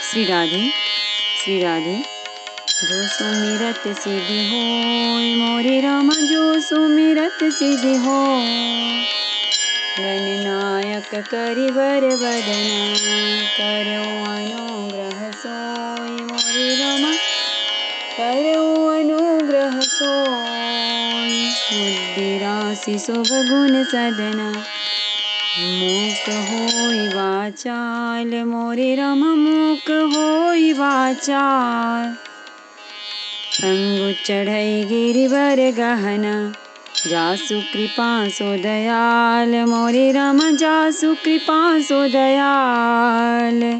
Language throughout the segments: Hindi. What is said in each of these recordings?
श्री राधे श्री राधे। जो सुमिरत सिद्धि होय मोरे रामा, जो सुमिरत सिद्धि होय। गणनायक करिवर बदन, करो अनुग्रह सोय मोरे रामा, करो अनुग्रह सोय। बुद्धि राशि शुभ गुण सदना, मूक होई वाचाल मोरे राम, मूक होई वाचाल। अंगु चढ़ई गिरिवर गहना, जासु कृपा सो दयाल मोरे राम, जासु कृपा सो दयाल।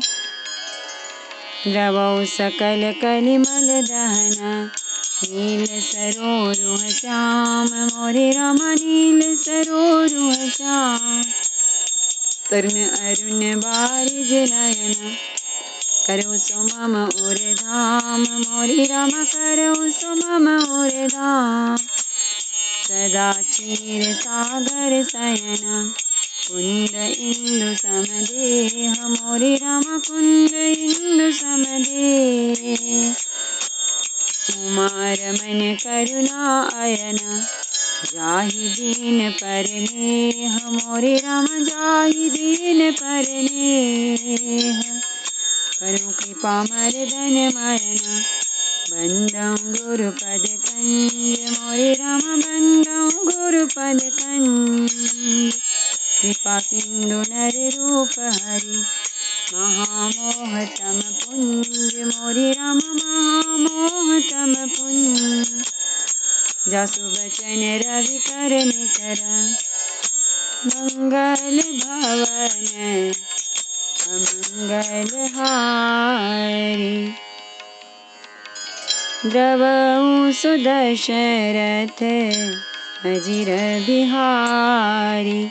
द्रवौ सकल कलिमल दहना, नील सरोरुह श्याम मोरे राम, नील सरोरुह श्याम। तरुण अरुण बारिज नयन, करो सो मम और धाम मोरे राम, करो सो मम और धाम। सदा क्षीर सागर शयन, कुंद इंदु समदेह मोरे राम, कुंद इंदु समदेह। उमा रमन करुणा अयन, जाहि दीन परनेह मोरे राम, जाहि दीन परनेह। करो कृपा मर्दन मरन, बंदौ गुरुपद कंज मोरे राम, बंदौ गुरुपद कंज। कृपा सिंधु नर रूप हरि, महामोह तम पुंज मोरे राम, महामोह तम पुंज। जासु बचन रवि कर निकर, मंगल भवन अमंगल हारी। द्रवउ सुदशरथ अजिर बिहारी,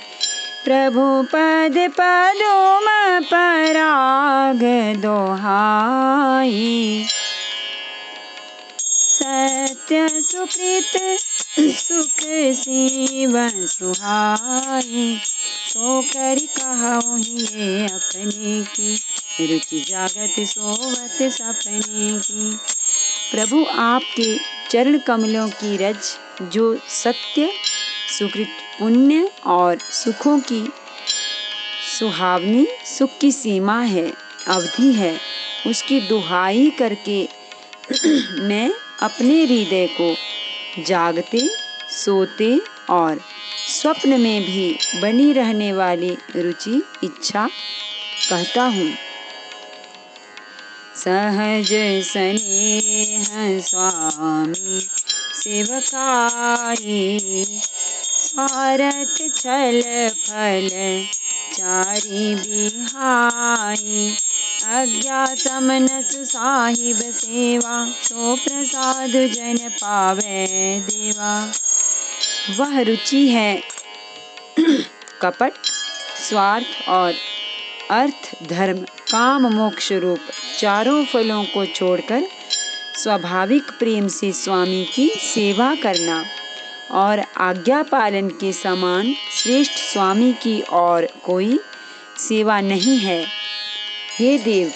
प्रभु पद पदुम पराग दोहाई। सत्य सुकृत सुख सीवन सुहाई, सो करि कहउँ हिये अपने की, रुचि जागत सोवत सपने की। प्रभु आपके चरण कमलों की रज, जो सत्य सुकृत पुण्य और सुखों की सुहावनी सुख की सीमा है, अवधि है, उसकी दुहाई करके मैं अपने हृदय को जागते सोते और स्वप्न में भी बनी रहने वाली रुचि इच्छा कहता हूँ। सहज स्नेह स्वामी सेवकारी, स्वार्थ छल फल चारि बिहाई। आज्ञा समन साहिब सेवा, सो प्रसाद जन पावे देवा। वह रुचि है कपट स्वार्थ और अर्थ धर्म काम मोक्ष रूप चारों फलों को छोड़कर स्वाभाविक प्रेम से स्वामी की सेवा करना, और आज्ञा पालन के समान श्रेष्ठ स्वामी की और कोई सेवा नहीं है। हे देव,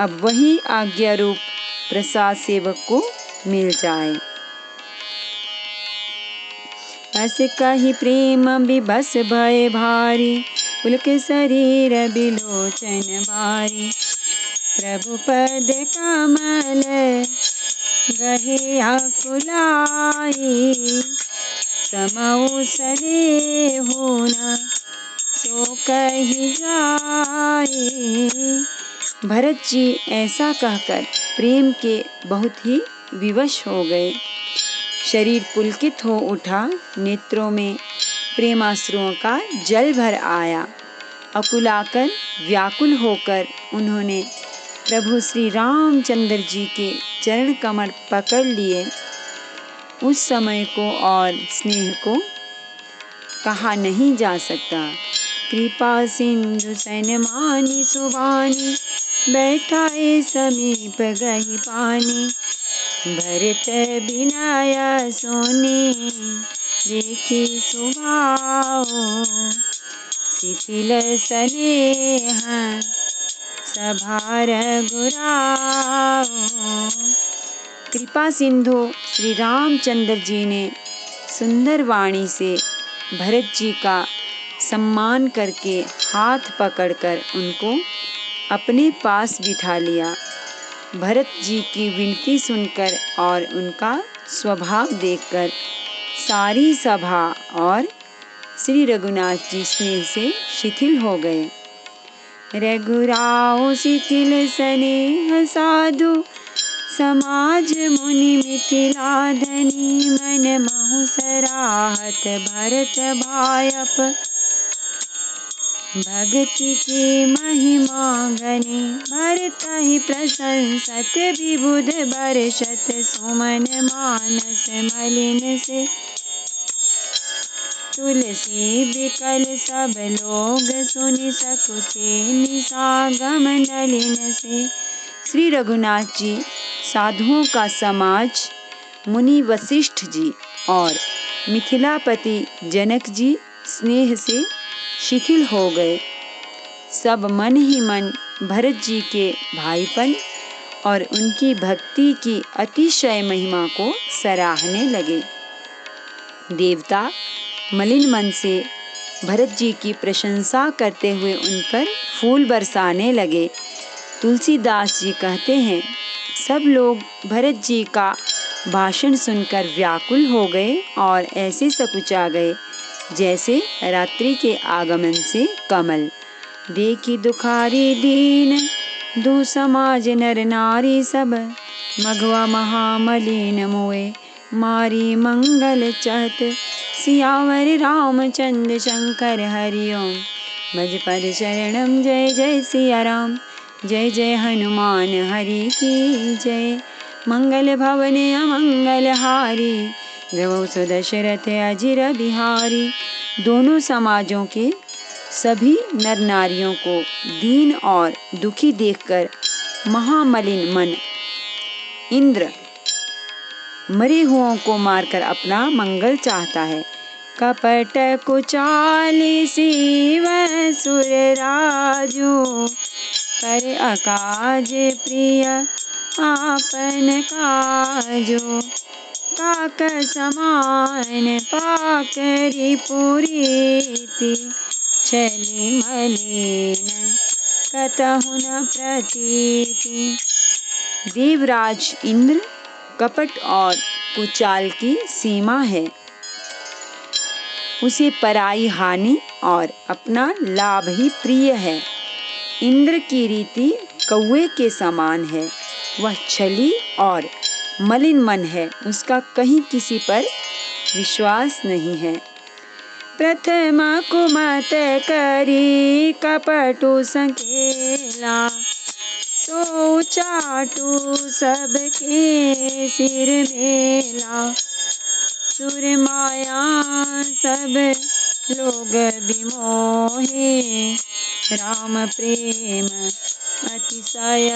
अब वही आज्ञा रूप प्रसाद सेवक को मिल जाए। अस कहि प्रेम विबस भय भारी, पुलक शरीर बिलोचन बारी। प्रभु पद कमल गहे आकुलाई, समौ सदेहु न सो कहि जाई। भरत जी ऐसा कहकर प्रेम के बहुत ही विवश हो गए। शरीर पुलकित हो उठा, नेत्रों में प्रेमाश्रुओं का जल भर आया। अकुलाकर व्याकुल होकर उन्होंने प्रभु श्री रामचंद्र जी के चरण कमल पकड़ लिए। उस समय को और स्नेह को कहा नहीं जा सकता। कृपा सिंधु सन मानी सुबानी, बैठाए समीप गही पानी। भरत बिनय सोने देखी सुभाओ, शिथिल स्नेह सभा रघुराओ। कृपा सिंधु श्री रामचंद्र जी ने सुंदर वाणी से भरत जी का सम्मान करके हाथ पकड़कर उनको अपने पास बिठा लिया। भरत जी की विनती सुनकर और उनका स्वभाव देखकर सारी सभा और श्री रघुनाथ जी स्नेह से शिथिल हो गए। रघुराओ शिथिल स्नेह साधु समाज मुनि मिथिला धनी मन महु सराहत भरत भायप भक्ति की महिमा गनी भरत ही प्रशंसत विबुध बरसत सुमन मानस मलिन से तुलसी बिकल सब लोग सुनि सकुचे निसागम नलिन से। श्री रघुनाथ जी साधुओं का समाज मुनि वशिष्ठ जी और मिथिलापति जनक जी स्नेह से शिथिल हो गए। सब मन ही मन भरत जी के भाईपन और उनकी भक्ति की अतिशय महिमा को सराहने लगे। देवता मलिन मन से भरत जी की प्रशंसा करते हुए उन पर फूल बरसाने लगे। तुलसीदास जी कहते हैं, सब लोग भरत जी का भाषण सुनकर व्याकुल हो गए और ऐसे सकुचा गए जैसे रात्रि के आगमन से कमल। देखी दुखारी दीन दु समाज नर नारी सब मघवा महामलिन मोए मारी मंगल चहत सियावर रामचंद्र शंकर हरिओम भज पद शरणम जय जय सिया राम जय जय हनुमान हरि की जय। मंगल भवन अमंगल हारी द्रवौ सुदशरथ अजिर बिहारी। दोनों समाजों के सभी नर नारियों को दीन और दुखी देखकर महामलिन मन इंद्र मरे हुओं को मारकर अपना मंगल चाहता है। कपट कुचाली शिव सुर राजू कर अकाज प्रिय आपन काजो काक समान पाकरी पुरीति छली मलिन कतहु न प्रतीति। देवराज इंद्र कपट और कुचाल की सीमा है। उसे पराई हानि और अपना लाभ ही प्रिय है। इंद्र की रीति कौवे के समान है। वह छली और मलिन मन है। उसका कहीं किसी पर विश्वास नहीं है। प्रथम कुमत करी कपटु संकेला सो चाटू सबके सिर मेला। सुर माया सब लोग बिमोहे राम प्रेम अतिशय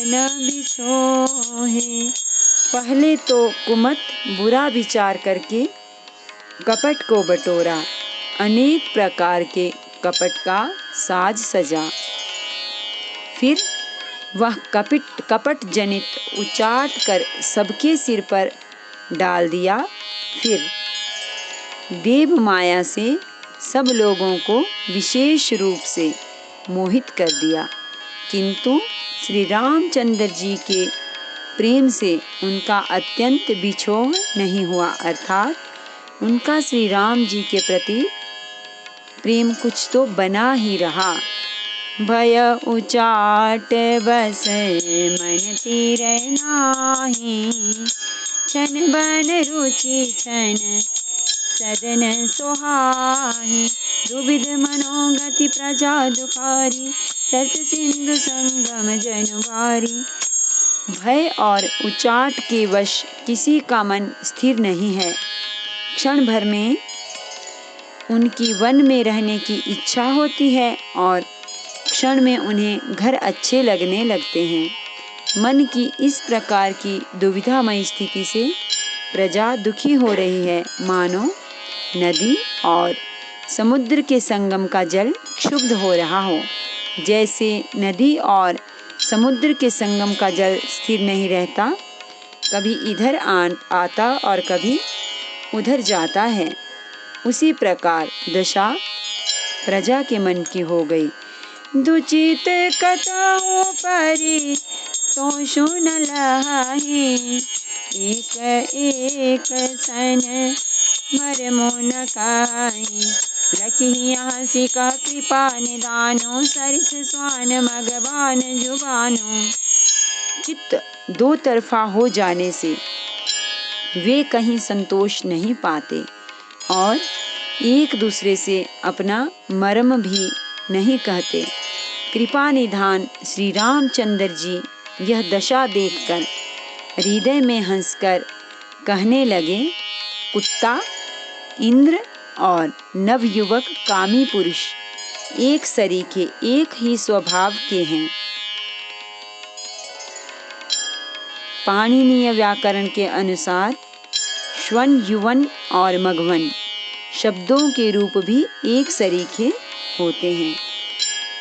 न बिसोहे। पहले तो कुमत बुरा विचार करके कपट को बटोरा, अनेक प्रकार के कपट का साज सजा। फिर वह कपट जनित उचाट कर सबके सिर पर डाल दिया। फिर देव माया से सब लोगों को विशेष रूप से मोहित कर दिया, किंतु श्री रामचंद्र जी के प्रेम से उनका अत्यंत बिछोह नहीं हुआ, अर्थात उनका श्री राम जी के प्रति प्रेम कुछ तो बना ही रहा। भय उचाट बस मन तीर नाही छन बन रुचि छन सदन सोहाही। दुविध मनोगति प्रजा दुखारी सत सिंधु संगम जनुवारी। भय और उचाट के वश किसी का मन स्थिर नहीं है। क्षण भर में उनकी वन में रहने की इच्छा होती है और क्षण में उन्हें घर अच्छे लगने लगते हैं। मन की इस प्रकार की दुविधामय स्थिति से प्रजा दुखी हो रही है, मानो नदी और समुद्र के संगम का जल क्षुब्ध हो रहा हो। जैसे नदी और समुद्र के संगम का जल स्थिर नहीं रहता, कभी इधर आता और कभी उधर जाता है, उसी प्रकार दशा प्रजा के मन की हो गई। दुचित कतहु परि तो सुन लहि, एक एक सन मरमो न काहि। लखि हंसी का कृपा निदानो, सरिस स्वान मगबान जुबानो। चित्त दो तरफा हो जाने से वे कहीं संतोष नहीं पाते और एक दूसरे से अपना मर्म भी नहीं कहते। कृपा निधान श्री रामचंद्र जी यह दशा देखकर हृदय में हंसकर कहने लगे, कुत्ता, इंद्र और नवयुवक कामी पुरुष एक सरीखे एक ही स्वभाव के हैं। पाणिनीय व्याकरण के अनुसार श्वन, युवन और मघवन शब्दों के रूप भी एक सरीखे होते हैं।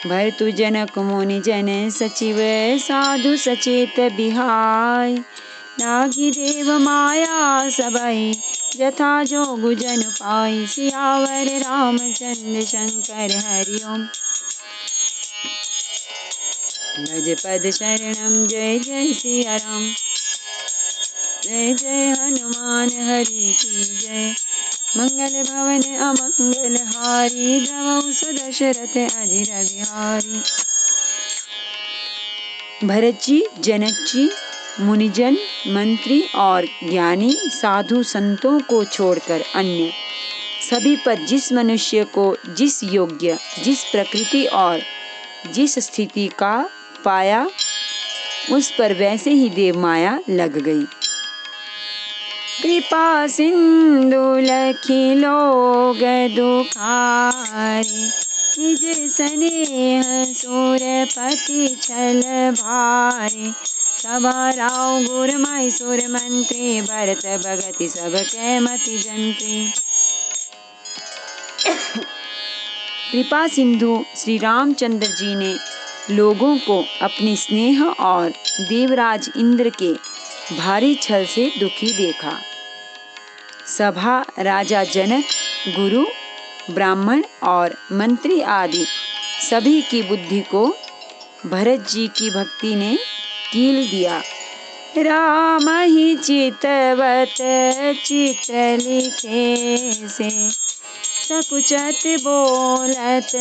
भर्तु जनक मुनि जन सचिव, साधु सचेत बिहाय। लागी देव माया सबहि, जथा जोगु जन पाई। सियावर रामचंद्र शंकर हरि ओम। भज पद शरणम, जय जय सिया राम। जय जय हनुमान हरि की जय। मंगल भवन अमंगल हारी, द्रवहु सुदशरथ अजिर बिहारी। भरत जी, जनक जी, मुनिजन, मंत्री और ज्ञानी साधु संतों को छोड़कर अन्य सभी पर जिस मनुष्य को जिस योग्य, जिस प्रकृति और जिस स्थिति का पाया, उस पर वैसे ही देव माया लग गई। कृपा सिंधु लखि लोग दुखारे, निज स्नेह सुरपति छल भारे। सभा राव गुर मैसूर मंत्री, भरत भगति सब कै मति जंत्री। कृपा सिंधु श्री रामचंद्र जी ने लोगों को अपने स्नेह और देवराज इंद्र के भारी छल से दुखी देखा। सभा, राजा जनक, गुरु, ब्राह्मण और मंत्री आदि सभी की बुद्धि को भरत जी की भक्ति ने कील दिया। राम ही चितवत चित्र लिखे से, सकुचत बोलत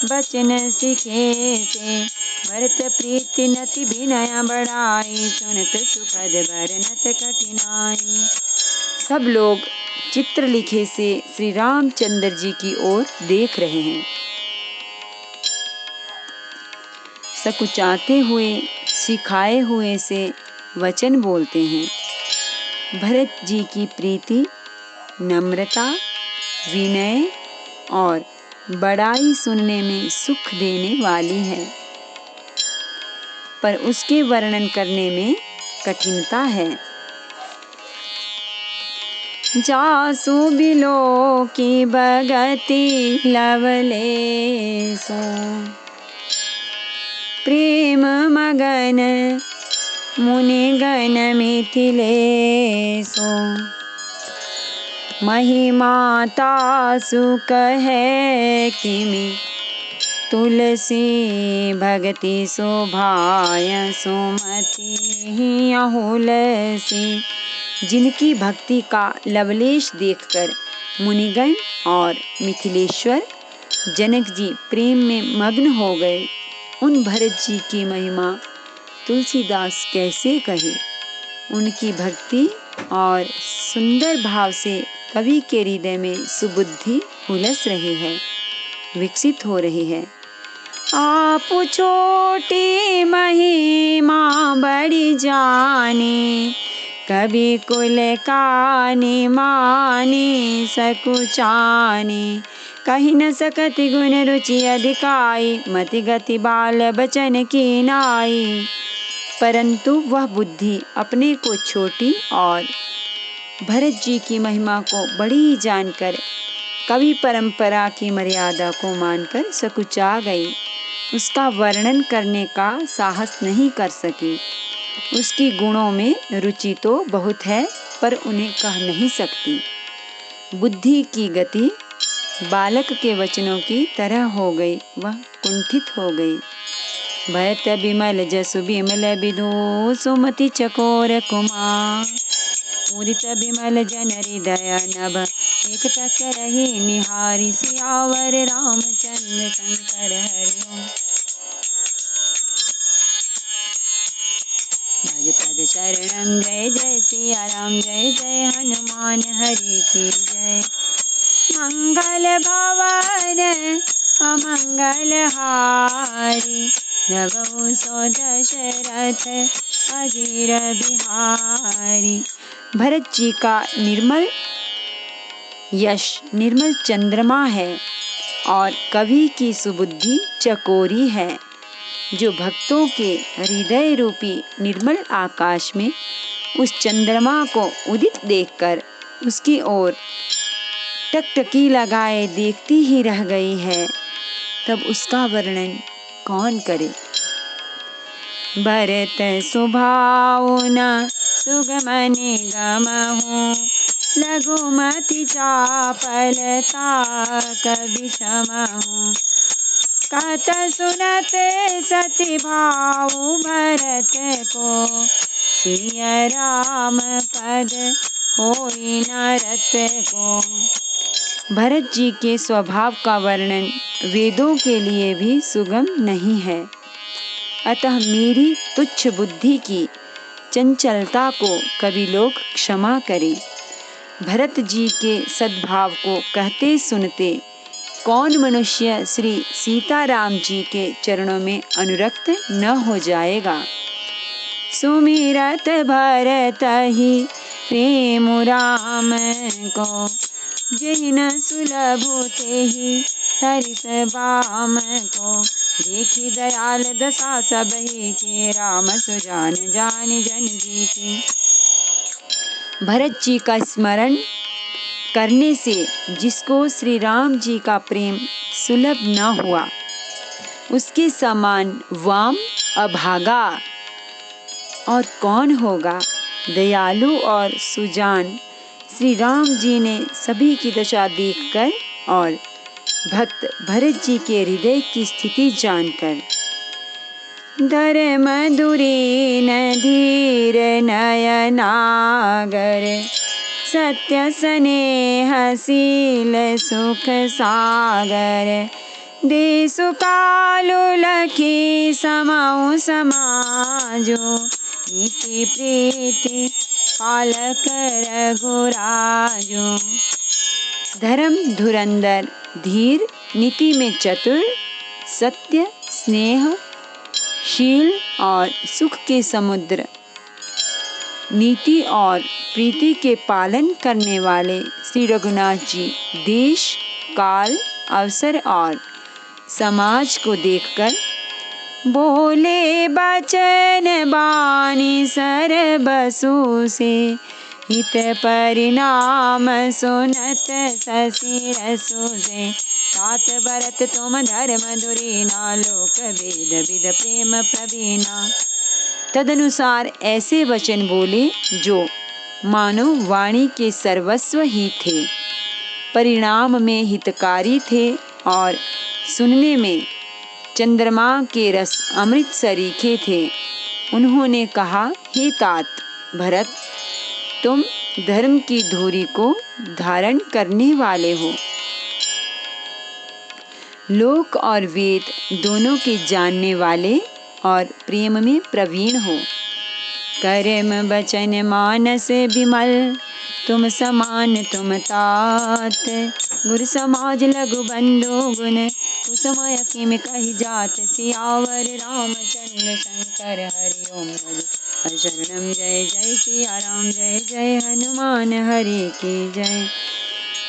बचन सिखे से। भरत प्रीति नति विनय बढ़ाई, सुनत सुखद बरनत कठिनाई। सब लोग चित्र लिखे से श्री रामचंद्र जी की ओर देख रहे हैं। सकुचाते हुए, सिखाए हुए से वचन बोलते हैं। भरत जी की प्रीति, नम्रता, विनय और बड़ाई सुनने में सुख देने वाली है, पर उसके वर्णन करने में कठिनता है। जासु बिलो की बगति लवलेसो, प्रेम मगन मुनि गण मिथिलेसो। महिमा तासु कहे किमि, तुलसी भगति शोभाय सुमति अहुलसी। जिनकी भक्ति का लवलेश देखकर मुनिगण और मिथिलेश्वर जनक जी प्रेम में मग्न हो गए, उन भरत जी की महिमा तुलसीदास कैसे कहे। उनकी भक्ति और सुंदर भाव से कवि के हृदय में सुबुद्धि उलस रही है, विकसित हो रही है। आप छोटी महिमा बड़ी जाने, कभी कुल कानी मानी सकुचानी। कही न सकति गुण रुचि अधिकाई, मति गति बाल बचन की नाई। परंतु वह बुद्धि अपने को छोटी और भरत जी की महिमा को बड़ी जानकर कवि परंपरा की मर्यादा को मानकर सकुचा गई। उसका वर्णन करने का साहस नहीं कर सकी। उसकी गुणों में रुचि तो बहुत है, पर उन्हें कह नहीं सकती। बुद्धि की गति बालक के वचनों की तरह हो गई, वह कुंठित हो गई। भरत बिमल जसु बिमल विधु सुमति चकोर कुमार। पूरित बिमल जन हृदय नभ एक टक रही निहारी। सियावर रामचंद्र शंकर हरि ओम। भज पद शरणम जय जय सिया राम जय जय हनुमान हरि की जय। मंगल भवन अमंगल हारी नभो सो दशरथ अजीर बिहारी। भरत जी का निर्मल यश निर्मल चंद्रमा है और कवि की सुबुद्धि चकोरी है, जो भक्तों के हृदय रूपी निर्मल आकाश में उस चंद्रमा को उदित देखकर उसकी ओर टकटकी लगाए देखती ही रह गई है, तब उसका वर्णन कौन करे। भरत सुभाउना सुगम निगमहु लघुमति चापलता कवि समहु। कहत सुनत सति भाऊ भरत को सिया राम पद होई न रत को। भरत जी के स्वभाव का वर्णन वेदों के लिए भी सुगम नहीं है, अतः मेरी तुच्छ बुद्धि की चंचलता को कवि लोग क्षमा करें। भरत जी के सद्भाव को कहते सुनते कौन मनुष्य श्री सीताराम जी के चरणों में अनुरक्त न हो जाएगा। सुमिरत भरत ही प्रेम राम को जिन सुलभु तेहि सरिस बाम को। देखी दयाल दशा सबहि के राम सुजान जान जन जी की। भरत जी का स्मरण करने से जिसको श्री राम जी का प्रेम सुलभ न हुआ, उसके समान वाम अभागा और कौन होगा। दयालु और सुजान श्री राम जी ने सभी की दशा देखकर और भक्त भरत जी के हृदय की स्थिति जानकर धर्म दुरीन धीर नयनागर सत्य स्नेहशील सुख सागर देसु कालु लखी समाउ समाजो नीति प्रीति पालक रघुराजो। धर्म धुरंधर धीर नीति में चतुर सत्य स्नेह शील और सुख के समुद्र नीति और प्रीति के पालन करने वाले श्री रघुनाथ जी देश काल अवसर और समाज को देखकर बोले बचन बानी सर बसु से हित परिणाम सुनत शशि रसु से। तात भरत तुम धर्म धुरीना लोक वेद विद प्रेम प्रवीणा। तदनुसार ऐसे वचन बोले जो मानो वाणी के सर्वस्व ही थे, परिणाम में हितकारी थे और सुनने में चंद्रमा के रस अमृत सरीखे थे। उन्होंने कहा, हे तात भरत, तुम धर्म की धुरी को धारण करने वाले हो, लोक और वेद दोनों के जानने वाले और प्रेम में प्रवीण हो। कर्म वचन मानस विमल तुम समान तुम तात। गुरु समाज लघु बंधु गुण कुसुमय किम कहि जात। सियावर रामचंद्र शंकर हरि ओम। शरणम जय जय सिया राम जय जय हनुमान हरि की जय।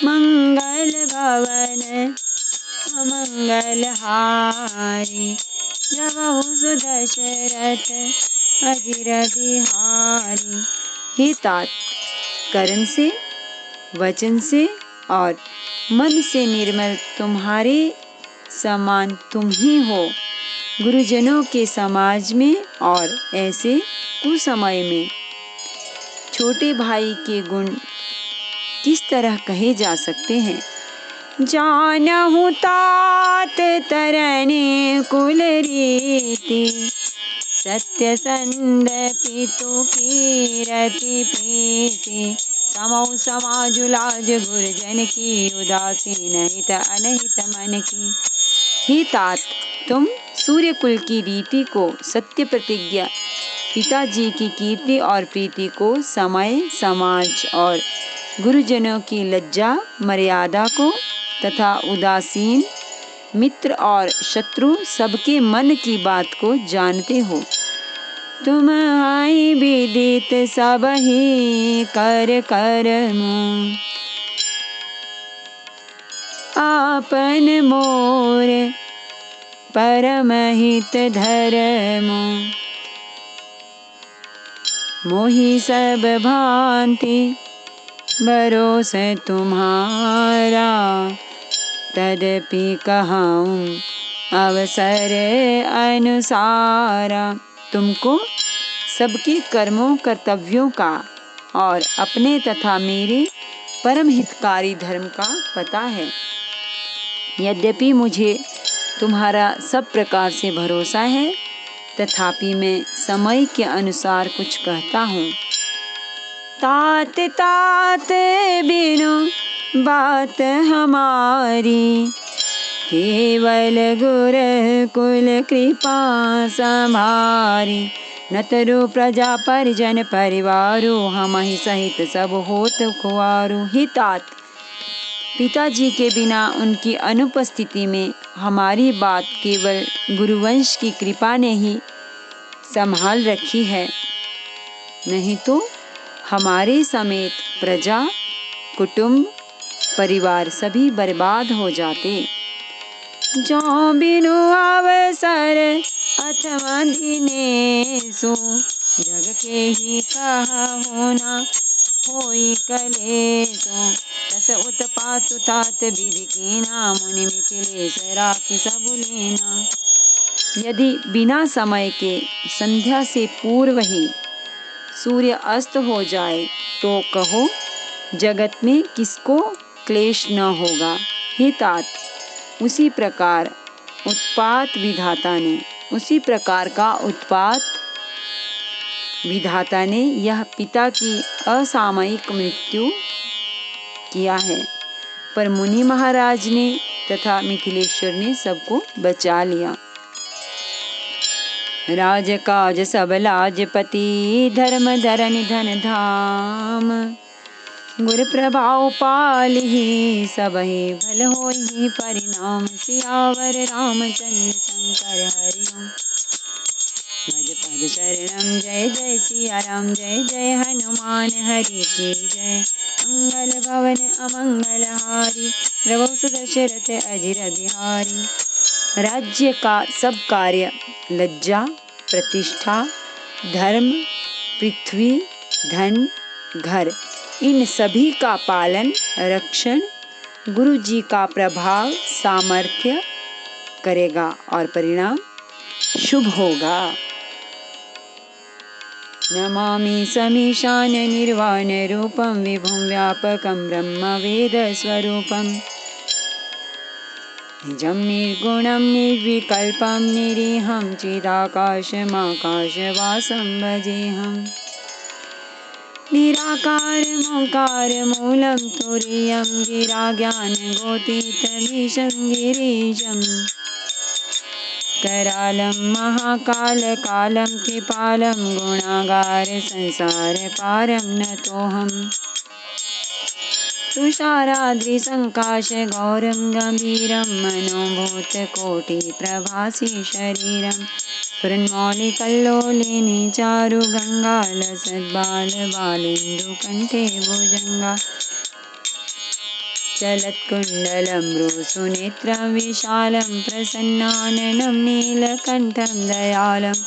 मंगल भवन अमंगल हारी जबहु सुदशरथ अजिर बिहारी। हे तात, कर्म से वचन से और मन से निर्मल तुम्हारे समान तुम ही हो। गुरुजनों के समाज में और ऐसे कुसमय में छोटे भाई के गुण किस तरह कहे जा सकते हैं। जानहु तात तरणे कुल रीति, सत्य संद पितु की रति प्रीति, समौ समाजु लाज गुरुजन की, उदासीन हित अनहित मन की। हे तात, तुम सूर्य कुल की रीति को, सत्य प्रतिज्ञा, पिताजी की कीर्ति और प्रीति को, समय, समाज और गुरुजनों की लज्जा मर्यादा को तथा उदासीन मित्र और शत्रु सबके मन की बात को जानते हो। तुम आई विदित सब ही कर कर्म, आपन मोर परम हित धर्म, मोहि सब भांति भरोस तुम्हारा, तदपि कहूँ अवसर अनुसारा। तुमको सबके कर्मों कर्तव्यों का और अपने तथा मेरे परम हितकारी धर्म का पता है। यद्यपि मुझे तुम्हारा सब प्रकार से भरोसा है, तथापि मैं समय के अनुसार कुछ कहता हूँ। तात तात बिनु बात हमारी, केवल गुरुकुल कृपा संभारी। न तरु प्रजा परिजन परिवारो, हमहि सहित सब होत खुआरो। हे तात, पिताजी के बिना उनकी अनुपस्थिति में हमारी बात केवल गुरुवंश की कृपा ने ही संभाल रखी है, नहीं तो हमारे समेत प्रजा, कुटुंब, परिवार सभी बर्बाद हो जाते। जो बिनु अवसर अथवा दिनेसु, जग के ही कहा होना होई कलेसु। तस उत्पात तात विधि कीना, मुनि मिथिलेश राखी सब लेना। यदि बिना समय के संध्या से पूर्व ही सूर्य अस्त हो जाए तो कहो, जगत में किसको क्लेश न होगा। हे तात, उसी प्रकार का उत्पात विधाता ने यह पिता की असामयिक मृत्यु किया है, पर मुनि महाराज ने तथा मिथिलेश्वर ने सबको बचा लिया। राज काज सब लाजपति, धर्म धरनि धन धाम। गुर प्रभाव पालिहि, सबहि भल होहि परिणाम। सियावर रामचंद्र शंकर हरि ओम। भज पद शरणम, जय जय सिया राम, जय जय हनुमान हरि की जय। मंगल भवन अमंगल हारी, रघुवंश दशरथ अजिर बिहारी। राज्य का सब कार्य, लज्जा, प्रतिष्ठा, धर्म, पृथ्वी, धन, घर, इन सभी का पालन रक्षण गुरु जी का प्रभाव सामर्थ्य करेगा और परिणाम शुभ होगा। नमामि समीशान निर्वाण रूपम, विभुं व्यापकं ब्रह्म वेद स्वरूपम। निजं निर्गुणं निर्विकल्पं निरीहं, चिदाकाशमाकाशवासं भजेऽहम्। निराकारमोकार मूलं तुरीयं, गिराज्ञानगोतीतमीशं गिरीशम्। करालं महाकालकालं कृपालं, गुणागार संसारपारं नतोऽहम्। तुषाराद्रिसङ्काशगौरं गम्भीरं, मनोभूतकोटिप्रभासि शरीरं। स्फुरन्मौलिकल्लोलिनी चारुगङ्गालसद्बालबालेन्दुकण्ठे भुजङ्गा। चलत्कुण्डलं भ्रूसुनेत्रं विशालं, प्रसन्नाननं नीलकण्ठं दयालं।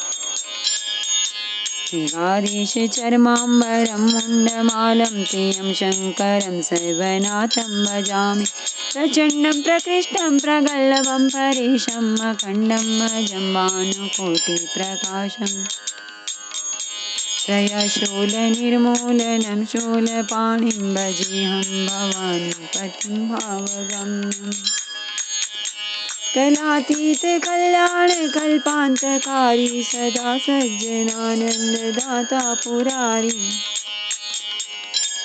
श्रीगाधीश चर्माम्बरं मुण्डमालं प्रियं शङ्करं सर्वनाथं भजामि प्रचण्डं प्रकृष्टं प्रगल्भं परेशम् अखण्डं अजं भानुकोटिप्रकाशम् त्रयशूलनिर्मूलनं शूलपाणिं भजेऽहं भवानीपतिं भावगम्यम् कलातीत कल्याण कल्पान्तकारी सदा सज्जनानन्ददाता पुरारी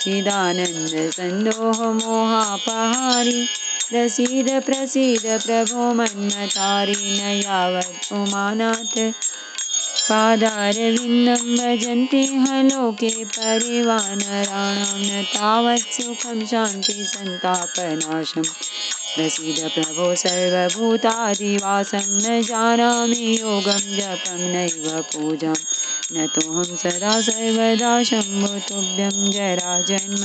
चिदानन्द सन्दोह मोहापहारी प्रसीद प्रसीद प्रभो मन्मतारी न यावत् उमानाथ पादारविन्दं भजन्ति ह लोके परिवानराणां न तावत् सुखं शान्ति सन्तापनाशम् प्रसीद प्रभो सर्वभूतादिवासं न जानामि योगं जपं नैव पूजां नतोऽहं सदा सर्वदा शम्भो तुभ्यं जराजन्म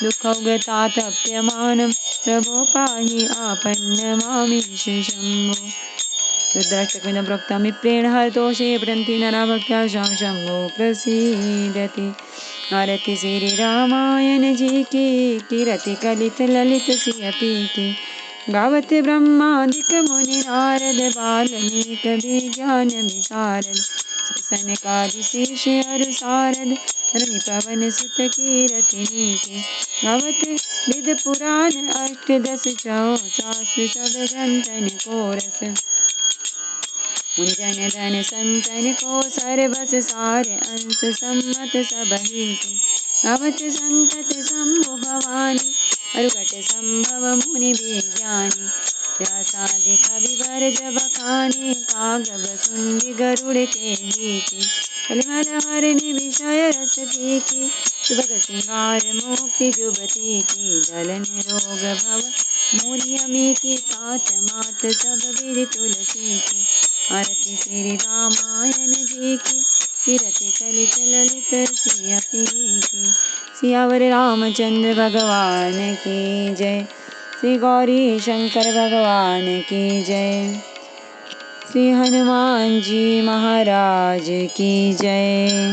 दुःखौगतातप्यमानं प्रभो पाहि आपन्नमामीश शम्भो रुद्राष्टकमिदं प्रोक्तं विप्रेण हरतोषे पठन्ति नरा भक्त्या शम्भो प्रसीदति आरती श्री रामायण जी की कीरति कलित ललित सियपी की गावत ब्रह्मादिक मुनि नारद बाल्मीक विज्ञान विशारद सनकादि शीर्ष अरु सारद रवि पवन सुत कीरति के गावत विद पुराण अष्टदश चौ शास्त्र सब ग्रंथन को रस मुनि जन धन संतन को सर्वस सार अंश सम्मत सबहि के गावत संतत शंभु भवानी अरुघट संभव मुनि विज्ञानी व्यासादि कविवर जब खाने कागब सुंदि गरुड़ के हीके कलिमल हरनि विषय रस पीके सुभग सिंगार मुक्ति जुबती की दलन रोग भव मूर्यमी की तात मात सब विद तुलसी की आरती श्री रामायण जी की कीरति कलित ललित सियपी की सियावर रामचंद्र भगवान की जय। श्री गौरी शंकर भगवान की जय। श्री हनुमान जी महाराज की जय।